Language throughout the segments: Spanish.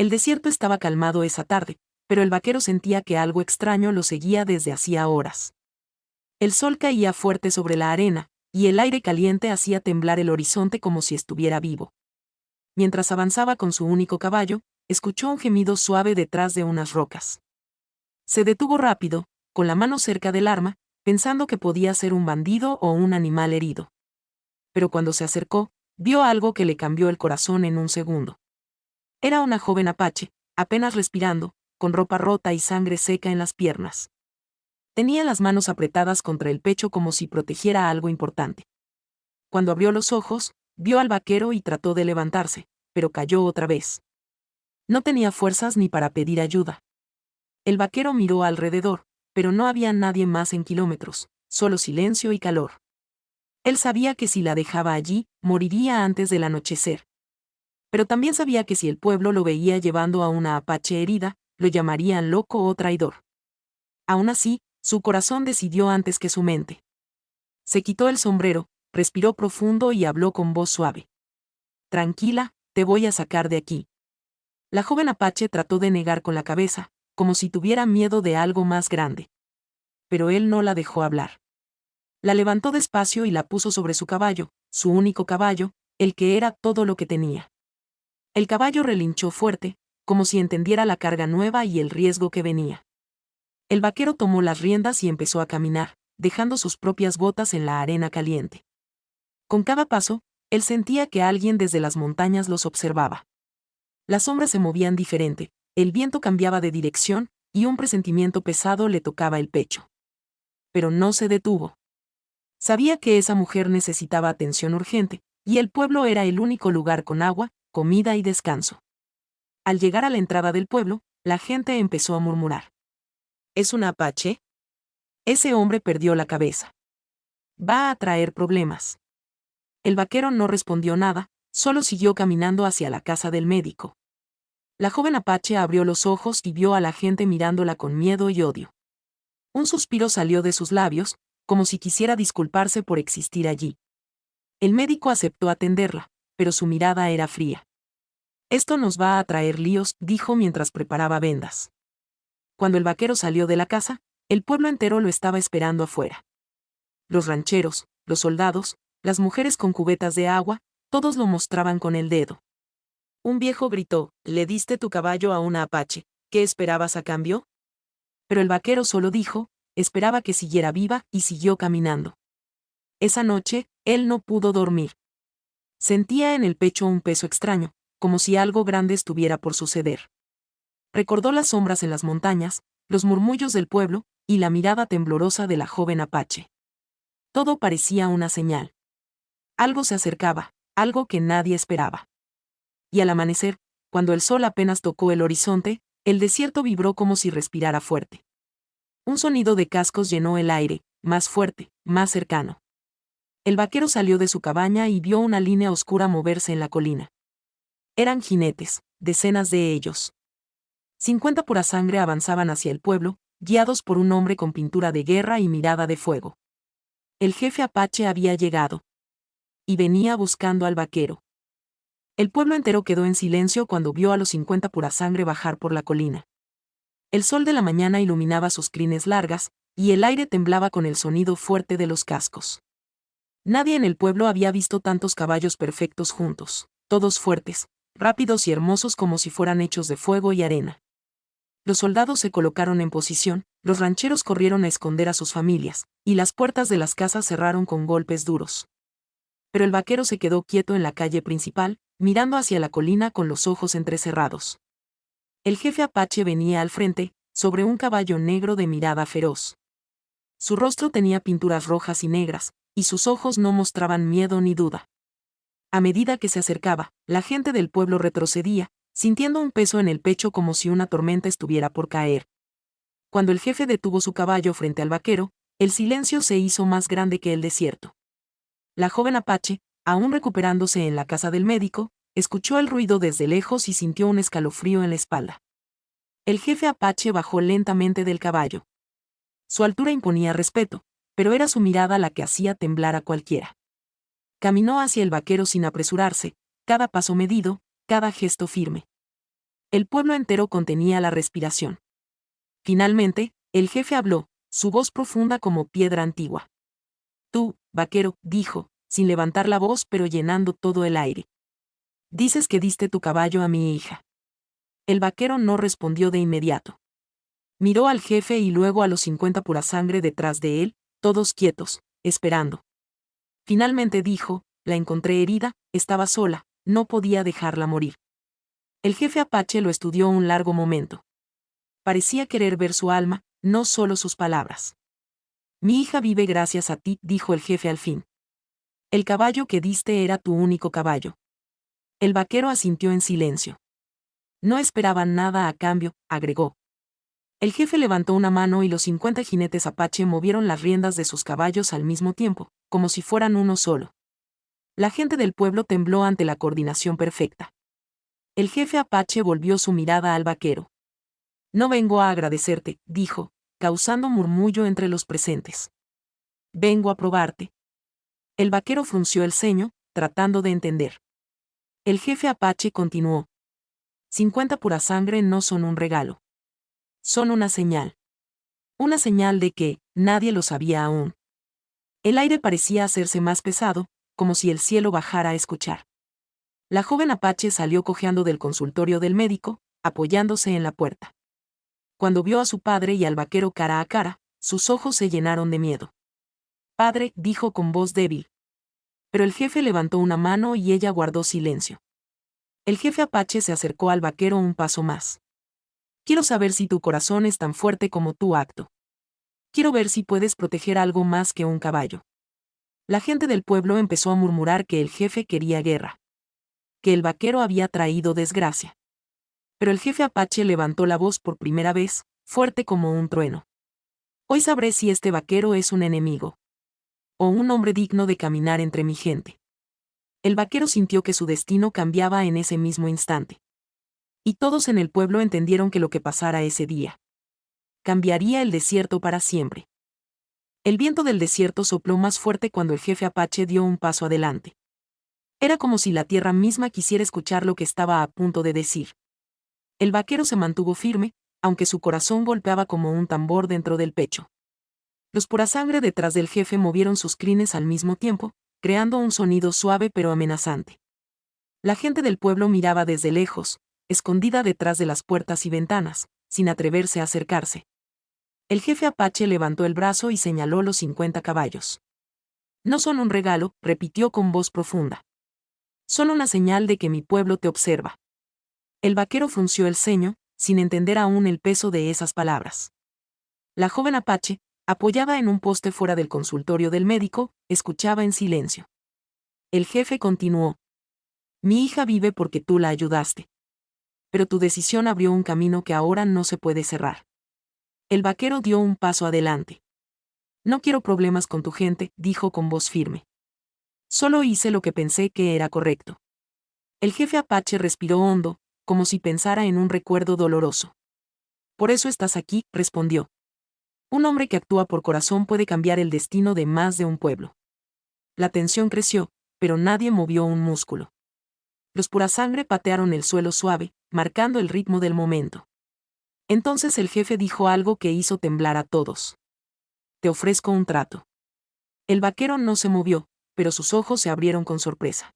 El desierto estaba calmado esa tarde, pero el vaquero sentía que algo extraño lo seguía desde hacía horas. El sol caía fuerte sobre la arena, y el aire caliente hacía temblar el horizonte como si estuviera vivo. Mientras avanzaba con su único caballo, escuchó un gemido suave detrás de unas rocas. Se detuvo rápido, con la mano cerca del arma, pensando que podía ser un bandido o un animal herido. Pero cuando se acercó, vio algo que le cambió el corazón en un segundo. Era una joven apache, apenas respirando, con ropa rota y sangre seca en las piernas. Tenía las manos apretadas contra el pecho como si protegiera algo importante. Cuando abrió los ojos, vio al vaquero y trató de levantarse, pero cayó otra vez. No tenía fuerzas ni para pedir ayuda. El vaquero miró alrededor, pero no había nadie más en kilómetros, solo silencio y calor. Él sabía que si la dejaba allí, moriría antes del anochecer. Pero también sabía que si el pueblo lo veía llevando a una apache herida, lo llamarían loco o traidor. Aún así, su corazón decidió antes que su mente. Se quitó el sombrero, respiró profundo y habló con voz suave. Tranquila, te voy a sacar de aquí. La joven apache trató de negar con la cabeza, como si tuviera miedo de algo más grande. Pero él no la dejó hablar. La levantó despacio y la puso sobre su caballo, su único caballo, el que era todo lo que tenía. El caballo relinchó fuerte, como si entendiera la carga nueva y el riesgo que venía. El vaquero tomó las riendas y empezó a caminar, dejando sus propias botas en la arena caliente. Con cada paso, él sentía que alguien desde las montañas los observaba. Las sombras se movían diferente, el viento cambiaba de dirección, y un presentimiento pesado le tocaba el pecho. Pero no se detuvo. Sabía que esa mujer necesitaba atención urgente, y el pueblo era el único lugar con agua, comida y descanso. Al llegar a la entrada del pueblo, la gente empezó a murmurar. ¿Es un apache? Ese hombre perdió la cabeza. Va a traer problemas. El vaquero no respondió nada, solo siguió caminando hacia la casa del médico. La joven apache abrió los ojos y vio a la gente mirándola con miedo y odio. Un suspiro salió de sus labios, como si quisiera disculparse por existir allí. El médico aceptó atenderla, pero su mirada era fría. Esto nos va a traer líos, dijo mientras preparaba vendas. Cuando el vaquero salió de la casa, el pueblo entero lo estaba esperando afuera. Los rancheros, los soldados, las mujeres con cubetas de agua, todos lo mostraban con el dedo. Un viejo gritó, «¿Le diste tu caballo a una apache? ¿Qué esperabas a cambio?» Pero el vaquero solo dijo, esperaba que siguiera viva y siguió caminando. Esa noche, él no pudo dormir. Sentía en el pecho un peso extraño, como si algo grande estuviera por suceder. Recordó las sombras en las montañas, los murmullos del pueblo, y la mirada temblorosa de la joven apache. Todo parecía una señal. Algo se acercaba, algo que nadie esperaba. Y al amanecer, cuando el sol apenas tocó el horizonte, el desierto vibró como si respirara fuerte. Un sonido de cascos llenó el aire, más fuerte, más cercano. El vaquero salió de su cabaña y vio una línea oscura moverse en la colina. Eran jinetes, decenas de ellos. 50 pura sangre avanzaban hacia el pueblo, guiados por un hombre con pintura de guerra y mirada de fuego. El jefe apache había llegado. Y venía buscando al vaquero. El pueblo entero quedó en silencio cuando vio a los 50 pura sangre bajar por la colina. El sol de la mañana iluminaba sus crines largas, y el aire temblaba con el sonido fuerte de los cascos. Nadie en el pueblo había visto tantos caballos perfectos juntos, todos fuertes, rápidos y hermosos como si fueran hechos de fuego y arena. Los soldados se colocaron en posición, los rancheros corrieron a esconder a sus familias, y las puertas de las casas cerraron con golpes duros. Pero el vaquero se quedó quieto en la calle principal, mirando hacia la colina con los ojos entrecerrados. El jefe apache venía al frente, sobre un caballo negro de mirada feroz. Su rostro tenía pinturas rojas y negras, y sus ojos no mostraban miedo ni duda. A medida que se acercaba, la gente del pueblo retrocedía, sintiendo un peso en el pecho como si una tormenta estuviera por caer. Cuando el jefe detuvo su caballo frente al vaquero, el silencio se hizo más grande que el desierto. La joven apache, aún recuperándose en la casa del médico, escuchó el ruido desde lejos y sintió un escalofrío en la espalda. El jefe apache bajó lentamente del caballo. Su altura imponía respeto, pero era su mirada la que hacía temblar a cualquiera. Caminó hacia el vaquero sin apresurarse, cada paso medido, cada gesto firme. El pueblo entero contenía la respiración. Finalmente, el jefe habló, su voz profunda como piedra antigua. Tú, vaquero, dijo, sin levantar la voz pero llenando todo el aire. Dices que diste tu caballo a mi hija. El vaquero no respondió de inmediato. Miró al jefe y luego a los 50 pura sangre detrás de él, todos quietos, esperando. Finalmente dijo, la encontré herida, estaba sola, no podía dejarla morir. El jefe apache lo estudió un largo momento. Parecía querer ver su alma, no solo sus palabras. Mi hija vive gracias a ti, dijo el jefe al fin. El caballo que diste era tu único caballo. El vaquero asintió en silencio. No esperaban nada a cambio, agregó. El jefe levantó una mano y los 50 jinetes apache movieron las riendas de sus caballos al mismo tiempo, como si fueran uno solo. La gente del pueblo tembló ante la coordinación perfecta. El jefe apache volvió su mirada al vaquero. No vengo a agradecerte, dijo, causando murmullo entre los presentes. Vengo a probarte. El vaquero frunció el ceño, tratando de entender. El jefe apache continuó. 50 pura sangre no son un regalo. Son una señal. Una señal de que nadie lo sabía aún. El aire parecía hacerse más pesado, como si el cielo bajara a escuchar. La joven apache salió cojeando del consultorio del médico, apoyándose en la puerta. Cuando vio a su padre y al vaquero cara a cara, sus ojos se llenaron de miedo. Padre, dijo con voz débil. Pero el jefe levantó una mano y ella guardó silencio. El jefe apache se acercó al vaquero un paso más. Quiero saber si tu corazón es tan fuerte como tu acto. Quiero ver si puedes proteger algo más que un caballo. La gente del pueblo empezó a murmurar que el jefe quería guerra. Que el vaquero había traído desgracia. Pero el jefe apache levantó la voz por primera vez, fuerte como un trueno. Hoy sabré si este vaquero es un enemigo. O un hombre digno de caminar entre mi gente. El vaquero sintió que su destino cambiaba en ese mismo instante. Y todos en el pueblo entendieron que lo que pasara ese día cambiaría el desierto para siempre. El viento del desierto sopló más fuerte cuando el jefe apache dio un paso adelante. Era como si la tierra misma quisiera escuchar lo que estaba a punto de decir. El vaquero se mantuvo firme, aunque su corazón golpeaba como un tambor dentro del pecho. Los purasangre detrás del jefe movieron sus crines al mismo tiempo, creando un sonido suave pero amenazante. La gente del pueblo miraba desde lejos, escondida detrás de las puertas y ventanas, sin atreverse a acercarse. El jefe apache levantó el brazo y señaló los 50 caballos. No son un regalo, repitió con voz profunda. Son una señal de que mi pueblo te observa. El vaquero frunció el ceño, sin entender aún el peso de esas palabras. La joven apache, apoyada en un poste fuera del consultorio del médico, escuchaba en silencio. El jefe continuó. Mi hija vive porque tú la ayudaste. Pero tu decisión abrió un camino que ahora no se puede cerrar. El vaquero dio un paso adelante. No quiero problemas con tu gente, dijo con voz firme. Solo hice lo que pensé que era correcto. El jefe apache respiró hondo, como si pensara en un recuerdo doloroso. Por eso estás aquí, respondió. Un hombre que actúa por corazón puede cambiar el destino de más de un pueblo. La tensión creció, pero nadie movió un músculo. Los purasangre patearon el suelo suave, marcando el ritmo del momento. Entonces el jefe dijo algo que hizo temblar a todos. Te ofrezco un trato. El vaquero no se movió, pero sus ojos se abrieron con sorpresa.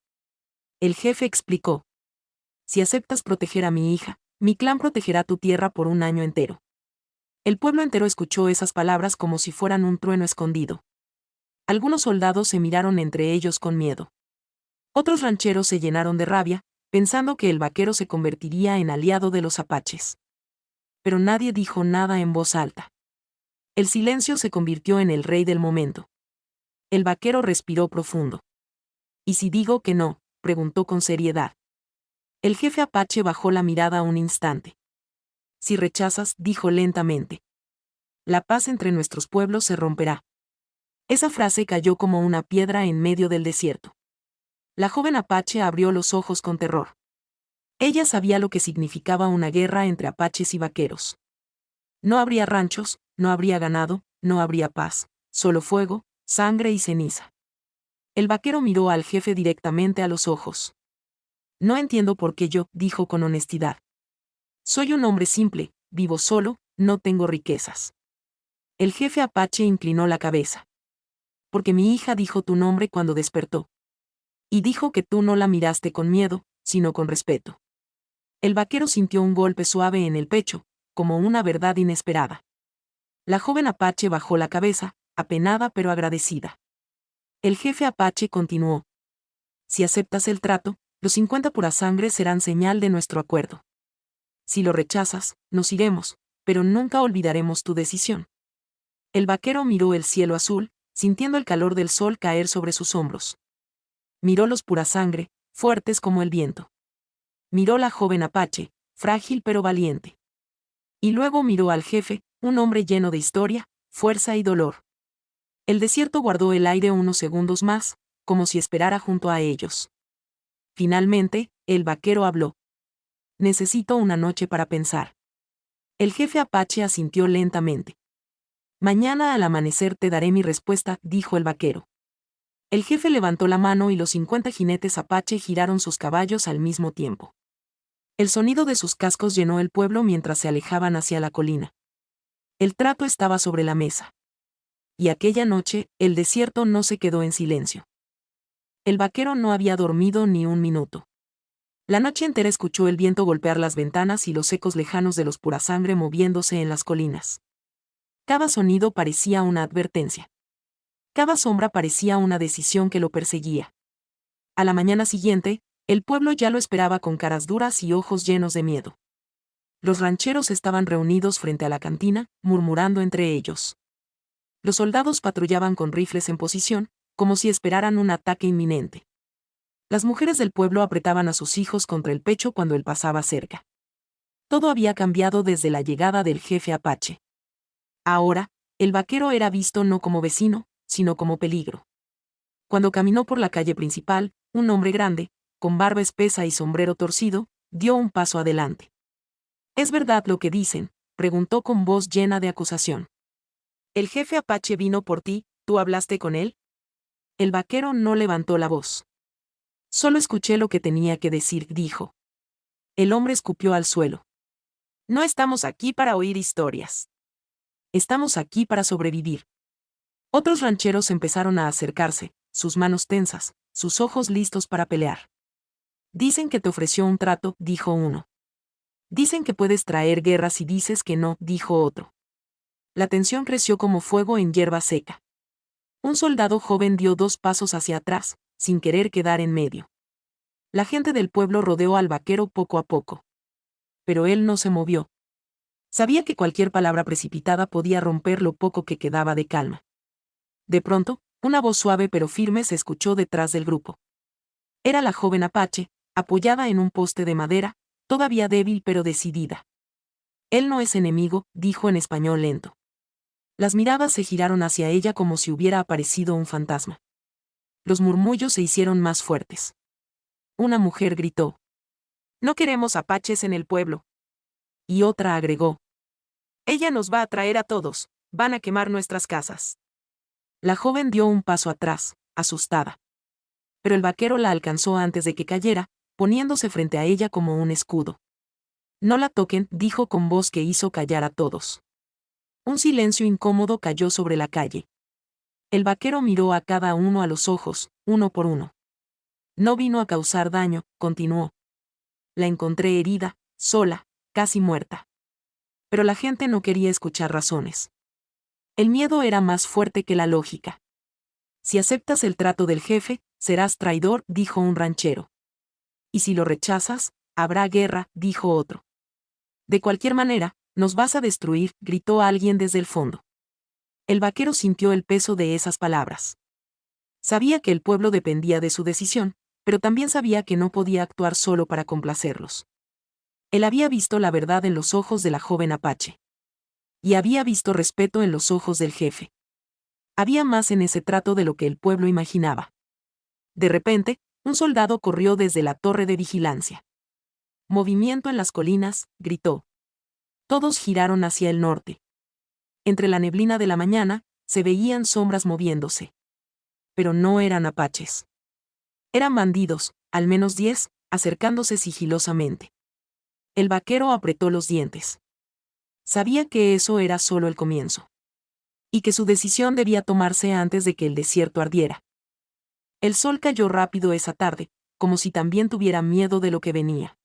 El jefe explicó. Si aceptas proteger a mi hija, mi clan protegerá tu tierra por un año entero. El pueblo entero escuchó esas palabras como si fueran un trueno escondido. Algunos soldados se miraron entre ellos con miedo. Otros rancheros se llenaron de rabia, pensando que el vaquero se convertiría en aliado de los apaches. Pero nadie dijo nada en voz alta. El silencio se convirtió en el rey del momento. El vaquero respiró profundo. ¿Y si digo que no?, preguntó con seriedad. El jefe apache bajó la mirada un instante. Si rechazas, dijo lentamente. La paz entre nuestros pueblos se romperá. Esa frase cayó como una piedra en medio del desierto. La joven apache abrió los ojos con terror. Ella sabía lo que significaba una guerra entre apaches y vaqueros. No habría ranchos, no habría ganado, no habría paz, solo fuego, sangre y ceniza. El vaquero miró al jefe directamente a los ojos. No entiendo por qué yo, dijo con honestidad. Soy un hombre simple, vivo solo, no tengo riquezas. El jefe apache inclinó la cabeza. Porque mi hija dijo tu nombre cuando despertó. Y dijo que tú no la miraste con miedo, sino con respeto. El vaquero sintió un golpe suave en el pecho, como una verdad inesperada. La joven apache bajó la cabeza, apenada pero agradecida. El jefe apache continuó. Si aceptas el trato, los 50 pura sangre serán señal de nuestro acuerdo. Si lo rechazas, nos iremos, pero nunca olvidaremos tu decisión. El vaquero miró el cielo azul, sintiendo el calor del sol caer sobre sus hombros. Miró los pura sangre, fuertes como el viento. Miró la joven apache, frágil pero valiente. Y luego miró al jefe, un hombre lleno de historia, fuerza y dolor. El desierto guardó el aire unos segundos más, como si esperara junto a ellos. Finalmente, el vaquero habló. Necesito una noche para pensar. El jefe apache asintió lentamente. Mañana al amanecer te daré mi respuesta, dijo el vaquero. El jefe levantó la mano y los 50 jinetes apache giraron sus caballos al mismo tiempo. El sonido de sus cascos llenó el pueblo mientras se alejaban hacia la colina. El trato estaba sobre la mesa. Y aquella noche, el desierto no se quedó en silencio. El vaquero no había dormido ni un minuto. La noche entera escuchó el viento golpear las ventanas y los ecos lejanos de los pura sangre moviéndose en las colinas. Cada sonido parecía una advertencia. Cada sombra parecía una decisión que lo perseguía. A la mañana siguiente, el pueblo ya lo esperaba con caras duras y ojos llenos de miedo. Los rancheros estaban reunidos frente a la cantina, murmurando entre ellos. Los soldados patrullaban con rifles en posición, como si esperaran un ataque inminente. Las mujeres del pueblo apretaban a sus hijos contra el pecho cuando él pasaba cerca. Todo había cambiado desde la llegada del jefe apache. Ahora, el vaquero era visto no como vecino, sino como peligro. Cuando caminó por la calle principal, un hombre grande, con barba espesa y sombrero torcido, dio un paso adelante. ¿Es verdad lo que dicen?, preguntó con voz llena de acusación. El jefe apache vino por ti, ¿tú hablaste con él? El vaquero no levantó la voz. Solo escuché lo que tenía que decir, dijo. El hombre escupió al suelo. No estamos aquí para oír historias. Estamos aquí para sobrevivir. Otros rancheros empezaron a acercarse, sus manos tensas, sus ojos listos para pelear. Dicen que te ofreció un trato, dijo uno. Dicen que puedes traer guerra si dices que no, dijo otro. La tensión creció como fuego en hierba seca. Un soldado joven dio 2 pasos hacia atrás, sin querer quedar en medio. La gente del pueblo rodeó al vaquero poco a poco. Pero él no se movió. Sabía que cualquier palabra precipitada podía romper lo poco que quedaba de calma. De pronto, una voz suave pero firme se escuchó detrás del grupo. Era la joven apache, apoyada en un poste de madera, todavía débil pero decidida. Él no es enemigo, dijo en español lento. Las miradas se giraron hacia ella como si hubiera aparecido un fantasma. Los murmullos se hicieron más fuertes. Una mujer gritó. No queremos apaches en el pueblo. Y otra agregó. Ella nos va a traer a todos, van a quemar nuestras casas. La joven dio un paso atrás, asustada. Pero el vaquero la alcanzó antes de que cayera, poniéndose frente a ella como un escudo. No la toquen, dijo con voz que hizo callar a todos. Un silencio incómodo cayó sobre la calle. El vaquero miró a cada uno a los ojos, uno por uno. No vino a causar daño, continuó. La encontré herida, sola, casi muerta. Pero la gente no quería escuchar razones. El miedo era más fuerte que la lógica. Si aceptas el trato del jefe, serás traidor, dijo un ranchero. Y si lo rechazas, habrá guerra, dijo otro. De cualquier manera, nos vas a destruir, gritó alguien desde el fondo. El vaquero sintió el peso de esas palabras. Sabía que el pueblo dependía de su decisión, pero también sabía que no podía actuar solo para complacerlos. Él había visto la verdad en los ojos de la joven apache. Y había visto respeto en los ojos del jefe. Había más en ese trato de lo que el pueblo imaginaba. De repente, un soldado corrió desde la torre de vigilancia. Movimiento en las colinas, gritó. Todos giraron hacia el norte. Entre la neblina de la mañana, se veían sombras moviéndose. Pero no eran apaches. Eran bandidos, al menos 10, acercándose sigilosamente. El vaquero apretó los dientes. Sabía que eso era solo el comienzo. Y que su decisión debía tomarse antes de que el desierto ardiera. El sol cayó rápido esa tarde, como si también tuviera miedo de lo que venía.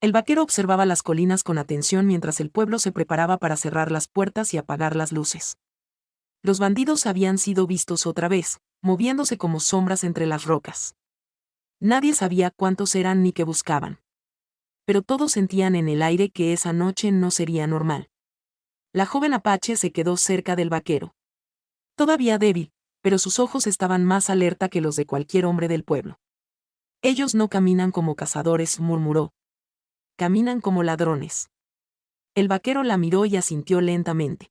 El vaquero observaba las colinas con atención mientras el pueblo se preparaba para cerrar las puertas y apagar las luces. Los bandidos habían sido vistos otra vez, moviéndose como sombras entre las rocas. Nadie sabía cuántos eran ni qué buscaban. Pero todos sentían en el aire que esa noche no sería normal. La joven apache se quedó cerca del vaquero. Todavía débil, pero sus ojos estaban más alerta que los de cualquier hombre del pueblo. Ellos no caminan como cazadores, murmuró. Caminan como ladrones. El vaquero la miró y asintió lentamente.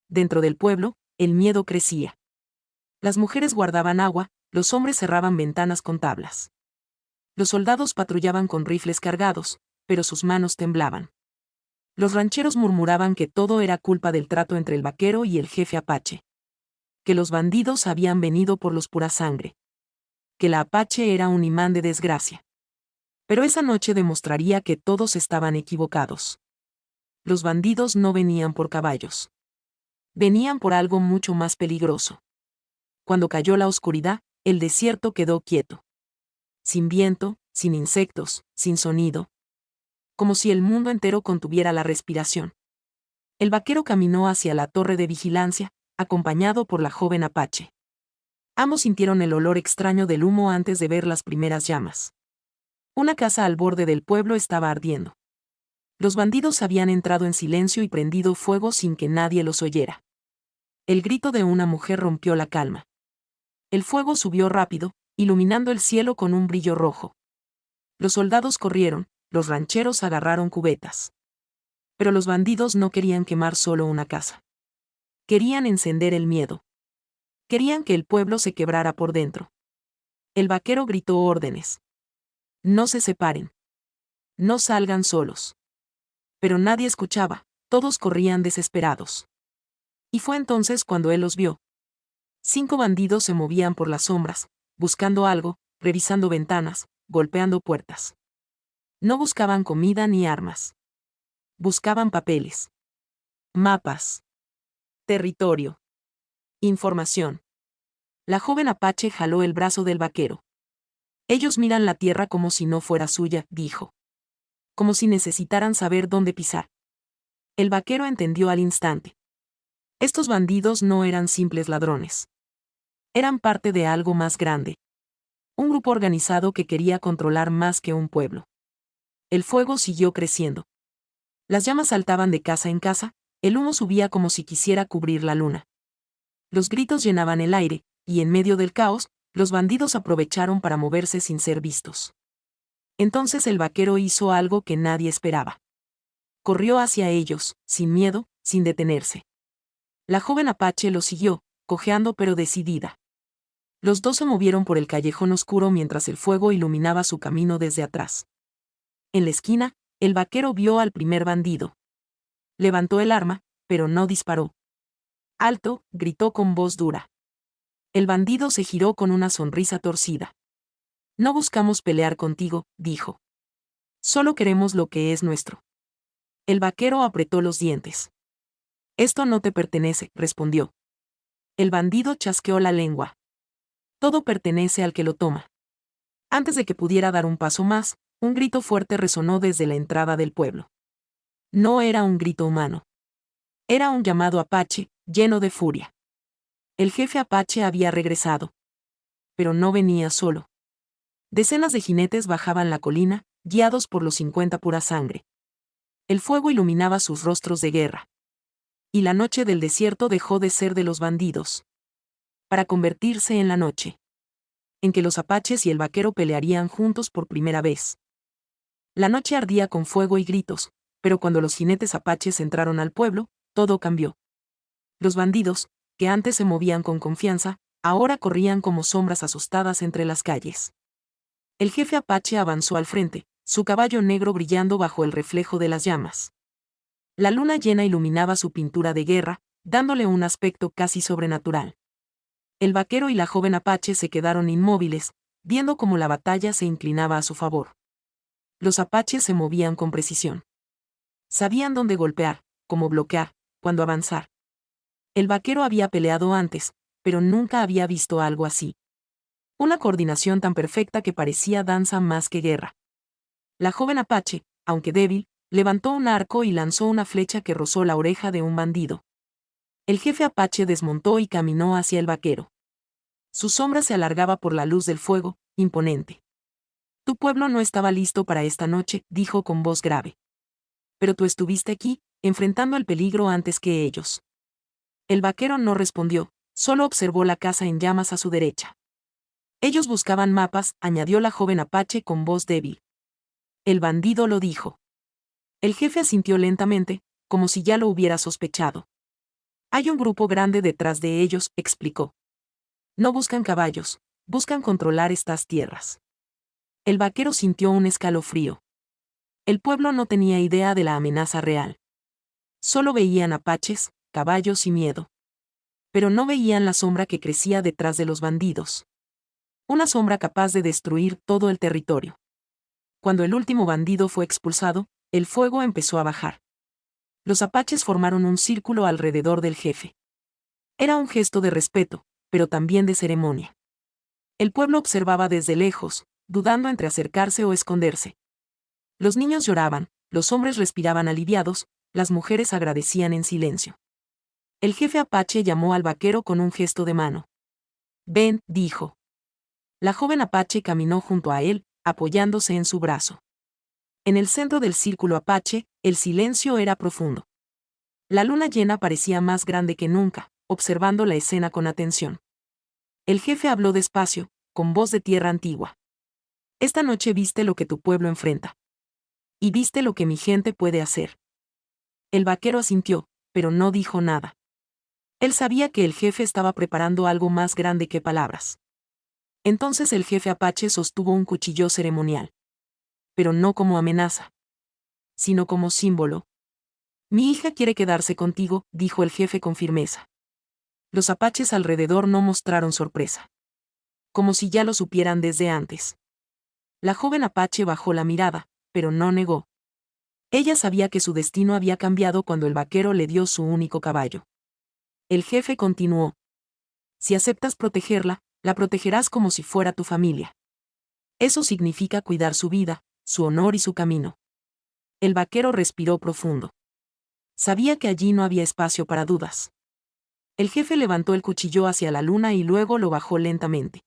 Dentro del pueblo, el miedo crecía. Las mujeres guardaban agua, los hombres cerraban ventanas con tablas. Los soldados patrullaban con rifles cargados, pero sus manos temblaban. Los rancheros murmuraban que todo era culpa del trato entre el vaquero y el jefe apache. Que los bandidos habían venido por los pura sangre. Que la apache era un imán de desgracia. Pero esa noche demostraría que todos estaban equivocados. Los bandidos no venían por caballos. Venían por algo mucho más peligroso. Cuando cayó la oscuridad, el desierto quedó quieto. Sin viento, sin insectos, sin sonido. Como si el mundo entero contuviera la respiración. El vaquero caminó hacia la torre de vigilancia, acompañado por la joven apache. Ambos sintieron el olor extraño del humo antes de ver las primeras llamas. Una casa al borde del pueblo estaba ardiendo. Los bandidos habían entrado en silencio y prendido fuego sin que nadie los oyera. El grito de una mujer rompió la calma. El fuego subió rápido, iluminando el cielo con un brillo rojo. Los soldados corrieron, los rancheros agarraron cubetas. Pero los bandidos no querían quemar solo una casa. Querían encender el miedo. Querían que el pueblo se quebrara por dentro. El vaquero gritó órdenes. No se separen. No salgan solos. Pero nadie escuchaba, todos corrían desesperados. Y fue entonces cuando él los vio. 5 bandidos se movían por las sombras, buscando algo, revisando ventanas, golpeando puertas. No buscaban comida ni armas. Buscaban papeles. Mapas. Territorio. Información. La joven apache jaló el brazo del vaquero. Ellos miran la tierra como si no fuera suya, dijo. Como si necesitaran saber dónde pisar. El vaquero entendió al instante. Estos bandidos no eran simples ladrones. Eran parte de algo más grande. Un grupo organizado que quería controlar más que un pueblo. El fuego siguió creciendo. Las llamas saltaban de casa en casa, el humo subía como si quisiera cubrir la luna. Los gritos llenaban el aire, y en medio del caos, los bandidos aprovecharon para moverse sin ser vistos. Entonces el vaquero hizo algo que nadie esperaba. Corrió hacia ellos, sin miedo, sin detenerse. La joven apache lo siguió, cojeando pero decidida. Los dos se movieron por el callejón oscuro mientras el fuego iluminaba su camino desde atrás. En la esquina, el vaquero vio al primer bandido. Levantó el arma, pero no disparó. ¡Alto!, gritó con voz dura. El bandido se giró con una sonrisa torcida. No buscamos pelear contigo, dijo. Solo queremos lo que es nuestro. El vaquero apretó los dientes. Esto no te pertenece, respondió. El bandido chasqueó la lengua. Todo pertenece al que lo toma. Antes de que pudiera dar un paso más, un grito fuerte resonó desde la entrada del pueblo. No era un grito humano. Era un llamado apache, lleno de furia. El jefe apache había regresado. Pero no venía solo. Decenas de jinetes bajaban la colina, guiados por los 50 pura sangre. El fuego iluminaba sus rostros de guerra. Y la noche del desierto dejó de ser de los bandidos, para convertirse en la noche en que los apaches y el vaquero pelearían juntos por primera vez. La noche ardía con fuego y gritos, pero cuando los jinetes apaches entraron al pueblo, todo cambió. Los bandidos, que antes se movían con confianza, ahora corrían como sombras asustadas entre las calles. El jefe apache avanzó al frente, su caballo negro brillando bajo el reflejo de las llamas. La luna llena iluminaba su pintura de guerra, dándole un aspecto casi sobrenatural. El vaquero y la joven apache se quedaron inmóviles, viendo cómo la batalla se inclinaba a su favor. Los apaches se movían con precisión. Sabían dónde golpear, cómo bloquear, cuándo avanzar. El vaquero había peleado antes, pero nunca había visto algo así. Una coordinación tan perfecta que parecía danza más que guerra. La joven apache, aunque débil, levantó un arco y lanzó una flecha que rozó la oreja de un bandido. El jefe apache desmontó y caminó hacia el vaquero. Su sombra se alargaba por la luz del fuego, imponente. Tu pueblo no estaba listo para esta noche, dijo con voz grave. Pero tú estuviste aquí, enfrentando el peligro antes que ellos. El vaquero no respondió, solo observó la casa en llamas a su derecha. Ellos buscaban mapas, añadió la joven apache con voz débil. El bandido lo dijo. El jefe asintió lentamente, como si ya lo hubiera sospechado. Hay un grupo grande detrás de ellos, explicó. No buscan caballos, buscan controlar estas tierras. El vaquero sintió un escalofrío. El pueblo no tenía idea de la amenaza real. Solo veían apaches, caballos y miedo. Pero no veían la sombra que crecía detrás de los bandidos. Una sombra capaz de destruir todo el territorio. Cuando el último bandido fue expulsado, el fuego empezó a bajar. Los apaches formaron un círculo alrededor del jefe. Era un gesto de respeto, pero también de ceremonia. El pueblo observaba desde lejos, dudando entre acercarse o esconderse. Los niños lloraban, los hombres respiraban aliviados, las mujeres agradecían en silencio. El jefe apache llamó al vaquero con un gesto de mano. Ven, dijo. La joven apache caminó junto a él, apoyándose en su brazo. En el centro del círculo apache, el silencio era profundo. La luna llena parecía más grande que nunca, observando la escena con atención. El jefe habló despacio, con voz de tierra antigua. Esta noche viste lo que tu pueblo enfrenta. Y viste lo que mi gente puede hacer. El vaquero asintió, pero no dijo nada. Él sabía que el jefe estaba preparando algo más grande que palabras. Entonces el jefe apache sostuvo un cuchillo ceremonial. Pero no como amenaza, sino como símbolo. Mi hija quiere quedarse contigo, dijo el jefe con firmeza. Los apaches alrededor no mostraron sorpresa. Como si ya lo supieran desde antes. La joven apache bajó la mirada, pero no negó. Ella sabía que su destino había cambiado cuando el vaquero le dio su único caballo. El jefe continuó. Si aceptas protegerla, la protegerás como si fuera tu familia. Eso significa cuidar su vida, su honor y su camino. El vaquero respiró profundo. Sabía que allí no había espacio para dudas. El jefe levantó el cuchillo hacia la luna y luego lo bajó lentamente.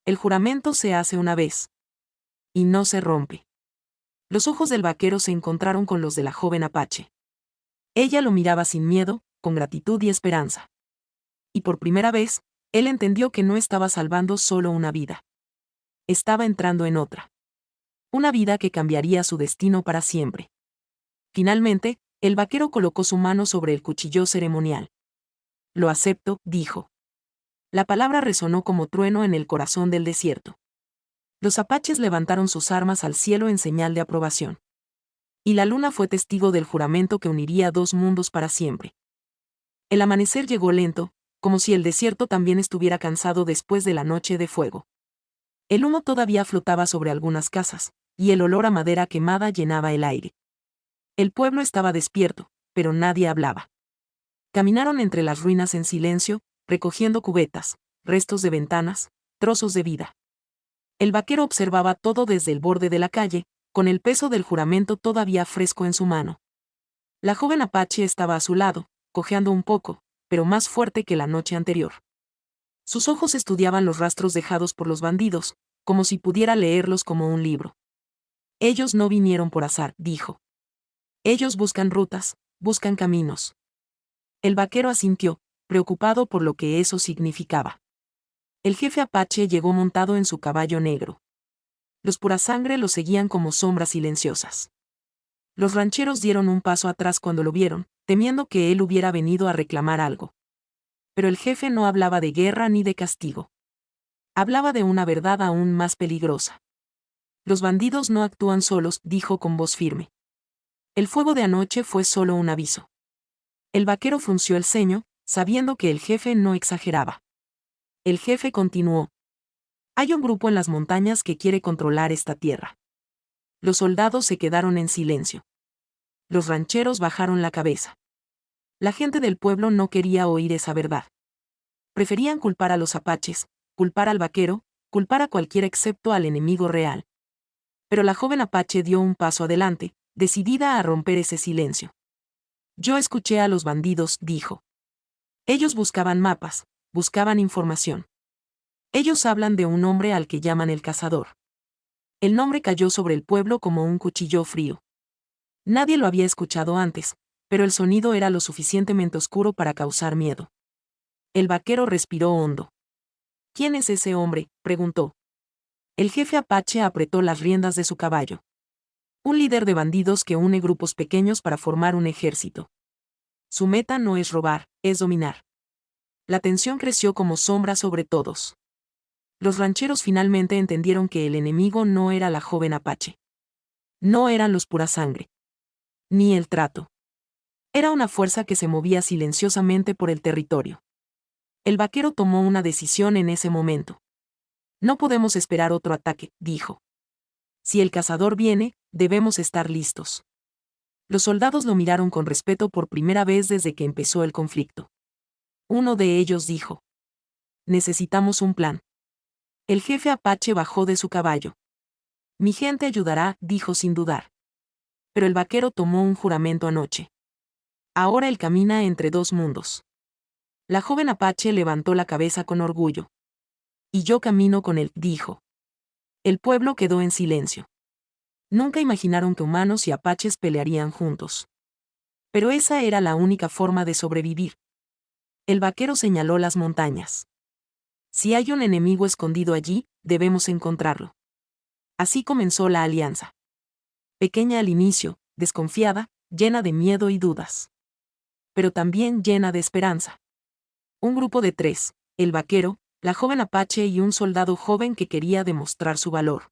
El juramento se hace una vez. Y no se rompe. Los ojos del vaquero se encontraron con los de la joven apache. Ella lo miraba sin miedo, con gratitud y esperanza. Y por primera vez, él entendió que no estaba salvando solo una vida. Estaba entrando en otra. Una vida que cambiaría su destino para siempre. Finalmente, el vaquero colocó su mano sobre el cuchillo ceremonial. Lo acepto, dijo. La palabra resonó como trueno en el corazón del desierto. Los apaches levantaron sus armas al cielo en señal de aprobación. Y la luna fue testigo del juramento que uniría dos mundos para siempre. El amanecer llegó lento, como si el desierto también estuviera cansado después de la noche de fuego. El humo todavía flotaba sobre algunas casas, y el olor a madera quemada llenaba el aire. El pueblo estaba despierto, pero nadie hablaba. Caminaron entre las ruinas en silencio, recogiendo cubetas, restos de ventanas, trozos de vida. El vaquero observaba todo desde el borde de la calle, con el peso del juramento todavía fresco en su mano. La joven apache estaba a su lado, cojeando un poco, pero más fuerte que la noche anterior. Sus ojos estudiaban los rastros dejados por los bandidos, como si pudiera leerlos como un libro. Ellos no vinieron por azar, dijo. Ellos buscan rutas, buscan caminos. El vaquero asintió, preocupado por lo que eso significaba. El jefe apache llegó montado en su caballo negro. Los purasangre lo seguían como sombras silenciosas. Los rancheros dieron un paso atrás cuando lo vieron, temiendo que él hubiera venido a reclamar algo. Pero el jefe no hablaba de guerra ni de castigo. Hablaba de una verdad aún más peligrosa. Los bandidos no actúan solos, dijo con voz firme. El fuego de anoche fue solo un aviso. El vaquero frunció el ceño, sabiendo que el jefe no exageraba. El jefe continuó. Hay un grupo en las montañas que quiere controlar esta tierra. Los soldados se quedaron en silencio. Los rancheros bajaron la cabeza. La gente del pueblo no quería oír esa verdad. Preferían culpar a los apaches, culpar al vaquero, culpar a cualquiera excepto al enemigo real. Pero la joven apache dio un paso adelante, decidida a romper ese silencio. Yo escuché a los bandidos, dijo. Ellos buscaban mapas, buscaban información. Ellos hablan de un hombre al que llaman el cazador. El nombre cayó sobre el pueblo como un cuchillo frío. Nadie lo había escuchado antes, pero el sonido era lo suficientemente oscuro para causar miedo. El vaquero respiró hondo. ¿Quién es ese hombre?, preguntó. El jefe apache apretó las riendas de su caballo. Un líder de bandidos que une grupos pequeños para formar un ejército. Su meta no es robar, es dominar. La tensión creció como sombra sobre todos. Los rancheros finalmente entendieron que el enemigo no era la joven apache. No eran los pura sangre. Ni el trato. Era una fuerza que se movía silenciosamente por el territorio. El vaquero tomó una decisión en ese momento. No podemos esperar otro ataque, dijo. Si el cazador viene, debemos estar listos. Los soldados lo miraron con respeto por primera vez desde que empezó el conflicto. Uno de ellos dijo: necesitamos un plan. El jefe apache bajó de su caballo. Mi gente ayudará, dijo sin dudar. Pero el vaquero tomó un juramento anoche. Ahora él camina entre dos mundos. La joven apache levantó la cabeza con orgullo. Y yo camino con él, dijo. El pueblo quedó en silencio. Nunca imaginaron que humanos y apaches pelearían juntos. Pero esa era la única forma de sobrevivir. El vaquero señaló las montañas. Si hay un enemigo escondido allí, debemos encontrarlo. Así comenzó la alianza. Pequeña al inicio, desconfiada, llena de miedo y dudas. Pero también llena de esperanza. Un grupo de 3, el vaquero, la joven apache y un soldado joven que quería demostrar su valor.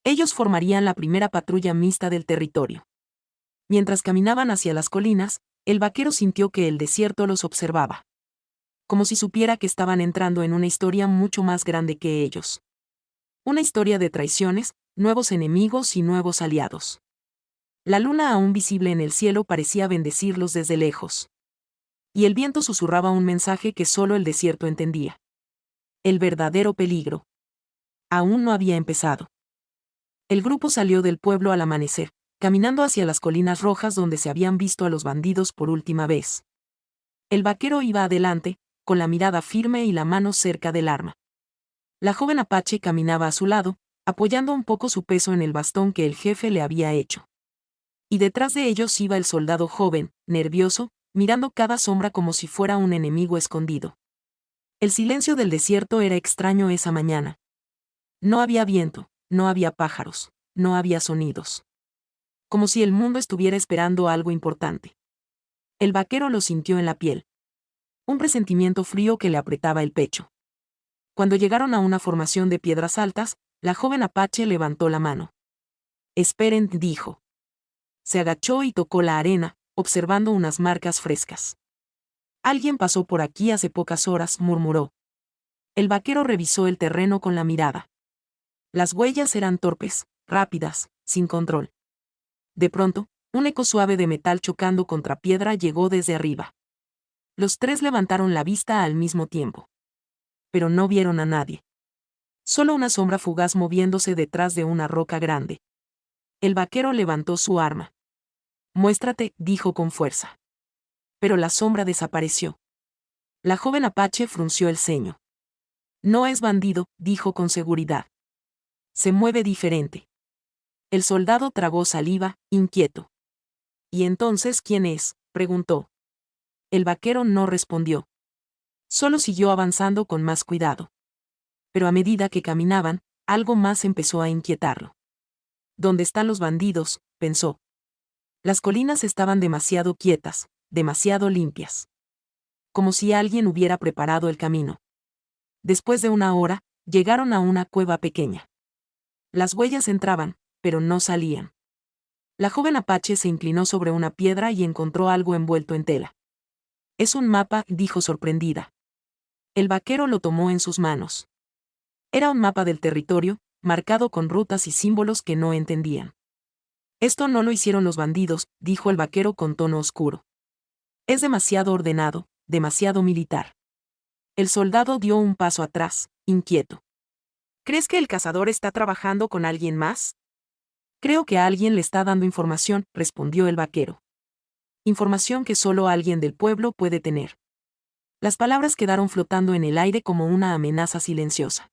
Ellos formarían la primera patrulla mixta del territorio. Mientras caminaban hacia las colinas, el vaquero sintió que el desierto los observaba. Como si supiera que estaban entrando en una historia mucho más grande que ellos. Una historia de traiciones, nuevos enemigos y nuevos aliados. La luna aún visible en el cielo parecía bendecirlos desde lejos. Y el viento susurraba un mensaje que solo el desierto entendía. El verdadero peligro. Aún no había empezado. El grupo salió del pueblo al amanecer, caminando hacia las colinas rojas donde se habían visto a los bandidos por última vez. El vaquero iba adelante, con la mirada firme y la mano cerca del arma. La joven apache caminaba a su lado, apoyando un poco su peso en el bastón que el jefe le había hecho. Y detrás de ellos iba el soldado joven, nervioso, mirando cada sombra como si fuera un enemigo escondido. El silencio del desierto era extraño esa mañana. No había viento, no había pájaros, no había sonidos. Como si el mundo estuviera esperando algo importante. El vaquero lo sintió en la piel. Un presentimiento frío que le apretaba el pecho. Cuando llegaron a una formación de piedras altas, la joven apache levantó la mano. Esperen, dijo. Se agachó y tocó la arena, observando unas marcas frescas. Alguien pasó por aquí hace pocas horas, murmuró. El vaquero revisó el terreno con la mirada. Las huellas eran torpes, rápidas, sin control. De pronto, un eco suave de metal chocando contra piedra llegó desde arriba. Los 3 levantaron la vista al mismo tiempo. Pero no vieron a nadie. Solo una sombra fugaz moviéndose detrás de una roca grande. El vaquero levantó su arma. Muéstrate, dijo con fuerza. Pero la sombra desapareció. La joven apache frunció el ceño. No es bandido, dijo con seguridad. Se mueve diferente. El soldado tragó saliva, inquieto. ¿Y entonces quién es?, preguntó. El vaquero no respondió. Solo siguió avanzando con más cuidado. Pero a medida que caminaban, algo más empezó a inquietarlo. ¿Dónde están los bandidos?, pensó. Las colinas estaban demasiado quietas, demasiado limpias. Como si alguien hubiera preparado el camino. Después de una hora, llegaron a una cueva pequeña. Las huellas entraban, pero no salían. La joven apache se inclinó sobre una piedra y encontró algo envuelto en tela. Es un mapa, dijo sorprendida. El vaquero lo tomó en sus manos. Era un mapa del territorio, marcado con rutas y símbolos que no entendían. Esto no lo hicieron los bandidos, dijo el vaquero con tono oscuro. Es demasiado ordenado, demasiado militar. El soldado dio un paso atrás, inquieto. ¿Crees que el cazador está trabajando con alguien más? Creo que alguien le está dando información, respondió el vaquero. Información que solo alguien del pueblo puede tener. Las palabras quedaron flotando en el aire como una amenaza silenciosa.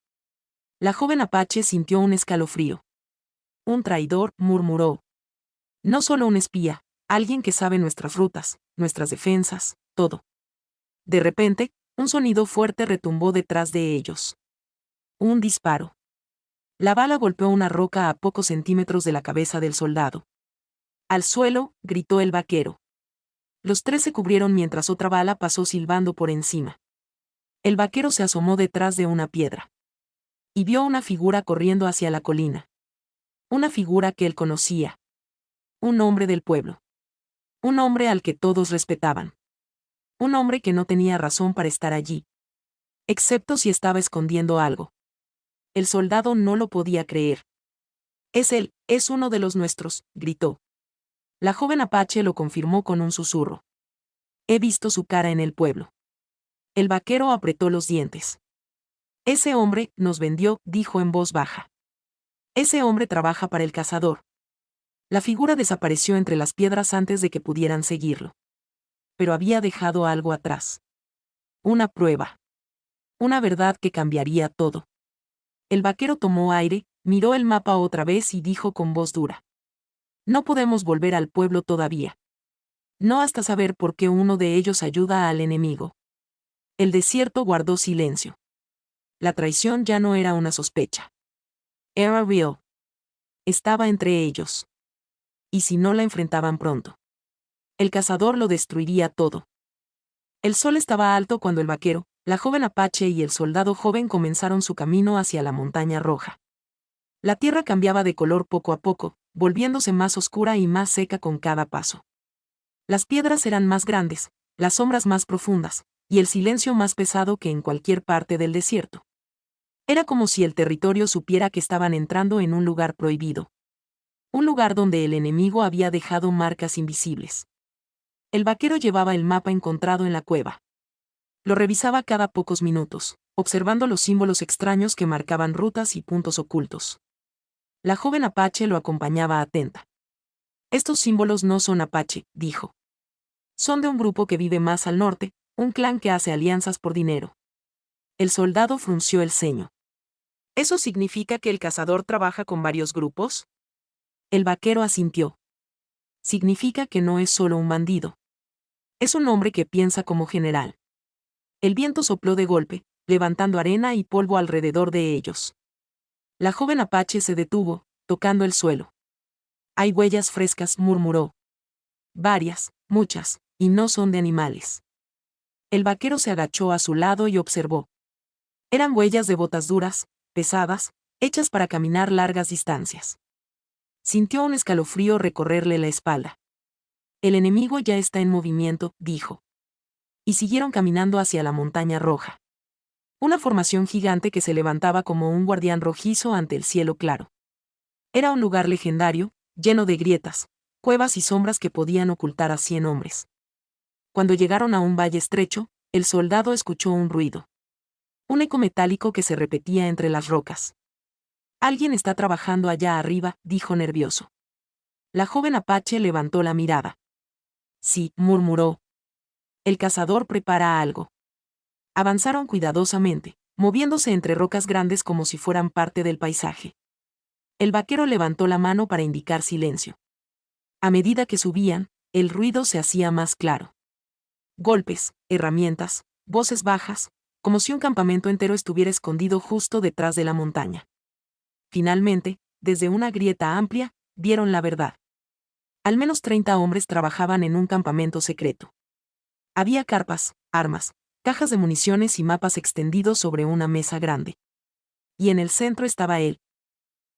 La joven apache sintió un escalofrío. Un traidor, murmuró. No solo un espía, alguien que sabe nuestras rutas, nuestras defensas, todo. De repente, un sonido fuerte retumbó detrás de ellos. Un disparo. La bala golpeó una roca a pocos centímetros de la cabeza del soldado. Al suelo, gritó el vaquero. Los tres se cubrieron mientras otra bala pasó silbando por encima. El vaquero se asomó detrás de una piedra. Y vio una figura corriendo hacia la colina. Una figura que él conocía. Un hombre del pueblo. Un hombre al que todos respetaban. Un hombre que no tenía razón para estar allí. Excepto si estaba escondiendo algo. El soldado no lo podía creer. Es él, es uno de los nuestros, gritó. La joven apache lo confirmó con un susurro. He visto su cara en el pueblo. El vaquero apretó los dientes. Ese hombre nos vendió, dijo en voz baja. Ese hombre trabaja para el cazador. La figura desapareció entre las piedras antes de que pudieran seguirlo. Pero había dejado algo atrás. Una prueba. Una verdad que cambiaría todo. El vaquero tomó aire, miró el mapa otra vez y dijo con voz dura. No podemos volver al pueblo todavía. No hasta saber por qué uno de ellos ayuda al enemigo. El desierto guardó silencio. La traición ya no era una sospecha. Era real. Estaba entre ellos. Y si no la enfrentaban pronto, el cazador lo destruiría todo. El sol estaba alto cuando el vaquero, la joven apache y el soldado joven comenzaron su camino hacia la montaña roja. La tierra cambiaba de color poco a poco, volviéndose más oscura y más seca con cada paso. Las piedras eran más grandes, las sombras más profundas, y el silencio más pesado que en cualquier parte del desierto. Era como si el territorio supiera que estaban entrando en un lugar prohibido. Un lugar donde el enemigo había dejado marcas invisibles. El vaquero llevaba el mapa encontrado en la cueva. Lo revisaba cada pocos minutos, observando los símbolos extraños que marcaban rutas y puntos ocultos. La joven apache lo acompañaba atenta. Estos símbolos no son apache, dijo. Son de un grupo que vive más al norte, un clan que hace alianzas por dinero. El soldado frunció el ceño. ¿Eso significa que el cazador trabaja con varios grupos? El vaquero asintió. Significa que no es solo un bandido. Es un hombre que piensa como general. El viento sopló de golpe, levantando arena y polvo alrededor de ellos. La joven apache se detuvo, tocando el suelo. Hay huellas frescas, murmuró. Varias, muchas, y no son de animales. El vaquero se agachó a su lado y observó. Eran huellas de botas duras, pesadas, hechas para caminar largas distancias. Sintió un escalofrío recorrerle la espalda. El enemigo ya está en movimiento, dijo. Y siguieron caminando hacia la montaña roja. Una formación gigante que se levantaba como un guardián rojizo ante el cielo claro. Era un lugar legendario, lleno de grietas, cuevas y sombras que podían ocultar a 100 hombres. Cuando llegaron a un valle estrecho, el soldado escuchó un ruido. Un eco metálico que se repetía entre las rocas. Alguien está trabajando allá arriba, dijo nervioso. La joven apache levantó la mirada. Sí, murmuró. El cazador prepara algo. Avanzaron cuidadosamente, moviéndose entre rocas grandes como si fueran parte del paisaje. El vaquero levantó la mano para indicar silencio. A medida que subían, el ruido se hacía más claro. Golpes, herramientas, voces bajas, como si un campamento entero estuviera escondido justo detrás de la montaña. Finalmente, desde una grieta amplia, vieron la verdad. Al menos 30 hombres trabajaban en un campamento secreto. Había carpas, armas, cajas de municiones y mapas extendidos sobre una mesa grande. Y en el centro estaba él.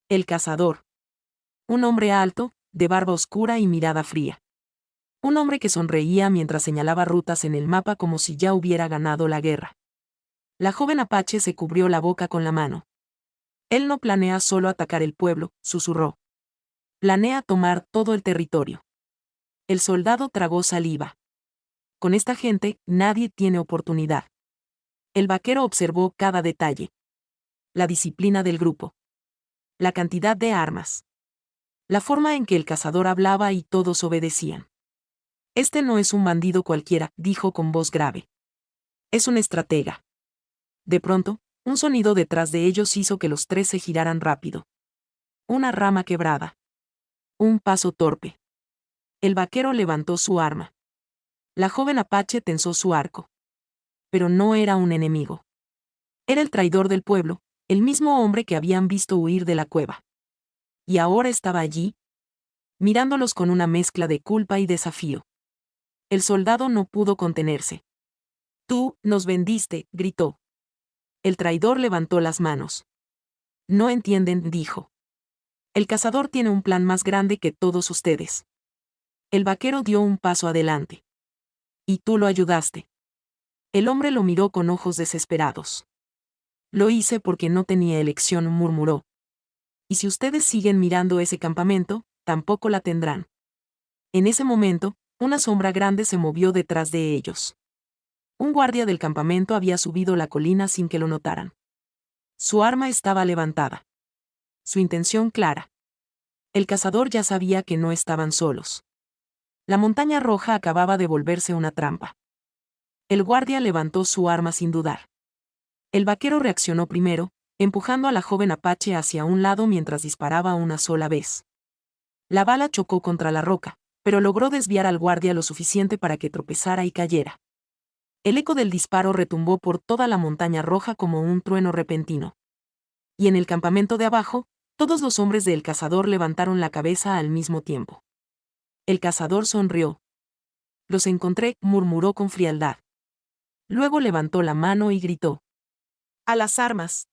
El cazador. Un hombre alto, de barba oscura y mirada fría. Un hombre que sonreía mientras señalaba rutas en el mapa como si ya hubiera ganado la guerra. La joven apache se cubrió la boca con la mano. Él no planea solo atacar el pueblo, susurró. Planea tomar todo el territorio. El soldado tragó saliva. Con esta gente, nadie tiene oportunidad. El vaquero observó cada detalle. La disciplina del grupo. La cantidad de armas. La forma en que el cazador hablaba y todos obedecían. Este no es un bandido cualquiera, dijo con voz grave. Es un estratega. De pronto, un sonido detrás de ellos hizo que los tres se giraran rápido. Una rama quebrada. Un paso torpe. El vaquero levantó su arma. La joven apache tensó su arco. Pero no era un enemigo. Era el traidor del pueblo, el mismo hombre que habían visto huir de la cueva. Y ahora estaba allí, mirándolos con una mezcla de culpa y desafío. El soldado no pudo contenerse. Tú, nos vendiste, gritó. El traidor levantó las manos. No entienden, dijo. El cazador tiene un plan más grande que todos ustedes. El vaquero dio un paso adelante. Y tú lo ayudaste. El hombre lo miró con ojos desesperados. Lo hice porque no tenía elección, murmuró. Y si ustedes siguen mirando ese campamento, tampoco la tendrán. En ese momento, una sombra grande se movió detrás de ellos. Un guardia del campamento había subido la colina sin que lo notaran. Su arma estaba levantada. Su intención clara. El cazador ya sabía que no estaban solos. La montaña roja acababa de volverse una trampa. El guardia levantó su arma sin dudar. El vaquero reaccionó primero, empujando a la joven apache hacia un lado mientras disparaba una sola vez. La bala chocó contra la roca, pero logró desviar al guardia lo suficiente para que tropezara y cayera. El eco del disparo retumbó por toda la montaña roja como un trueno repentino. Y en el campamento de abajo, todos los hombres del cazador levantaron la cabeza al mismo tiempo. El cazador sonrió. Los encontré, murmuró con frialdad. Luego levantó la mano y gritó. ¡A las armas!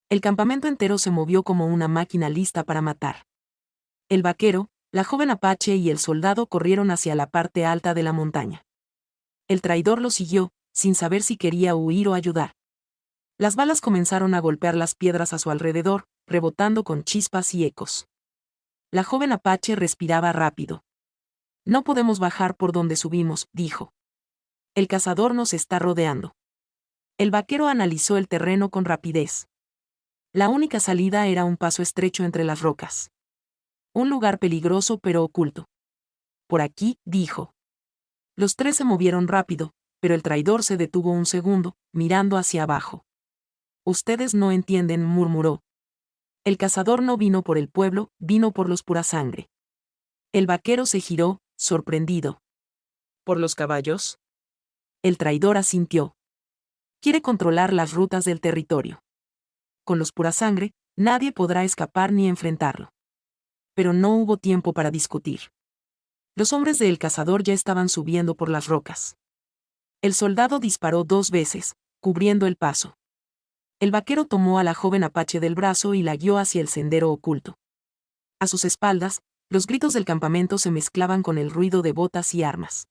El campamento entero se movió como una máquina lista para matar. El vaquero, la joven apache y el soldado corrieron hacia la parte alta de la montaña. El traidor lo siguió, sin saber si quería huir o ayudar. Las balas comenzaron a golpear las piedras a su alrededor, rebotando con chispas y ecos. La joven apache respiraba rápido. No podemos bajar por donde subimos, dijo. El cazador nos está rodeando. El vaquero analizó el terreno con rapidez. La única salida era un paso estrecho entre las rocas. Un lugar peligroso pero oculto. Por aquí, dijo. Los tres se movieron rápido, pero el traidor se detuvo un segundo, mirando hacia abajo. Ustedes no entienden, murmuró. El cazador no vino por el pueblo, vino por los purasangre. El vaquero se giró, sorprendido. ¿Por los caballos? El traidor asintió. Quiere controlar las rutas del territorio. Con los purasangre, nadie podrá escapar ni enfrentarlo. Pero no hubo tiempo para discutir. Los hombres del cazador ya estaban subiendo por las rocas. El soldado disparó 2 veces, cubriendo el paso. El vaquero tomó a la joven apache del brazo y la guió hacia el sendero oculto. A sus espaldas, los gritos del campamento se mezclaban con el ruido de botas y armas.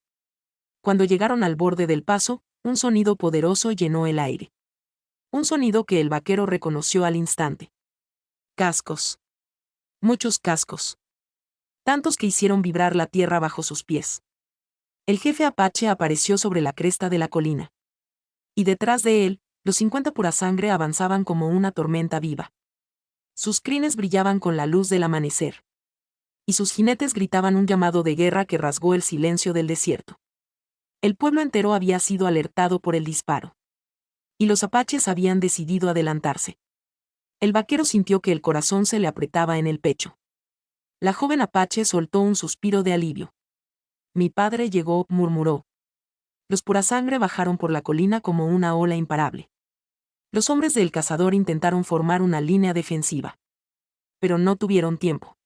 Cuando llegaron al borde del paso, un sonido poderoso llenó el aire. Un sonido que el vaquero reconoció al instante. Cascos. Muchos cascos. Tantos que hicieron vibrar la tierra bajo sus pies. El jefe apache apareció sobre la cresta de la colina. Y detrás de él, los 50 purasangre avanzaban como una tormenta viva. Sus crines brillaban con la luz del amanecer. Y sus jinetes gritaban un llamado de guerra que rasgó el silencio del desierto. El pueblo entero había sido alertado por el disparo. Y los apaches habían decidido adelantarse. El vaquero sintió que el corazón se le apretaba en el pecho. La joven apache soltó un suspiro de alivio. Mi padre llegó, murmuró. Los purasangre bajaron por la colina como una ola imparable. Los hombres del cazador intentaron formar una línea defensiva. Pero no tuvieron tiempo.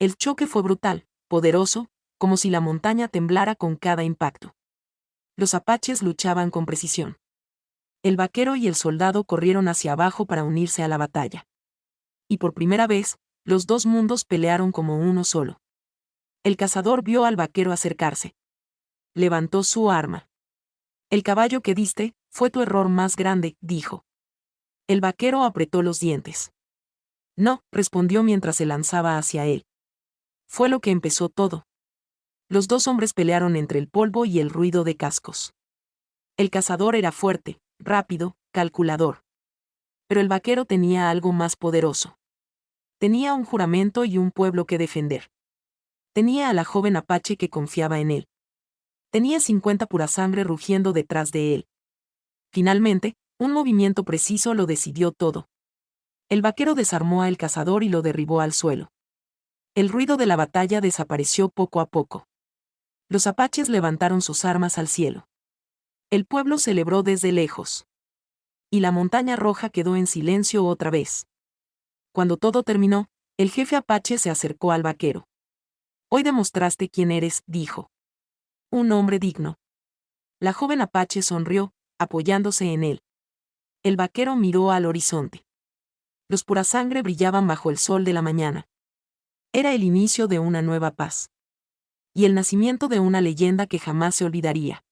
El choque fue brutal, poderoso, como si la montaña temblara con cada impacto. Los apaches luchaban con precisión. El vaquero y el soldado corrieron hacia abajo para unirse a la batalla. Y por primera vez, los dos mundos pelearon como uno solo. El cazador vio al vaquero acercarse. Levantó su arma. El caballo que diste, fue tu error más grande, dijo. El vaquero apretó los dientes. No, respondió mientras se lanzaba hacia él. Fue lo que empezó todo. Los dos hombres pelearon entre el polvo y el ruido de cascos. El cazador era fuerte, rápido, calculador. Pero el vaquero tenía algo más poderoso. Tenía un juramento y un pueblo que defender. Tenía a la joven apache que confiaba en él. Tenía 50 pura sangre rugiendo detrás de él. Finalmente, un movimiento preciso lo decidió todo. El vaquero desarmó al cazador y lo derribó al suelo. El ruido de la batalla desapareció poco a poco. Los apaches levantaron sus armas al cielo. El pueblo celebró desde lejos. Y la montaña roja quedó en silencio otra vez. Cuando todo terminó, el jefe apache se acercó al vaquero. Hoy demostraste quién eres, dijo. Un hombre digno. La joven apache sonrió, apoyándose en él. El vaquero miró al horizonte. Los purasangre brillaban bajo el sol de la mañana. Era el inicio de una nueva paz. Y el nacimiento de una leyenda que jamás se olvidaría.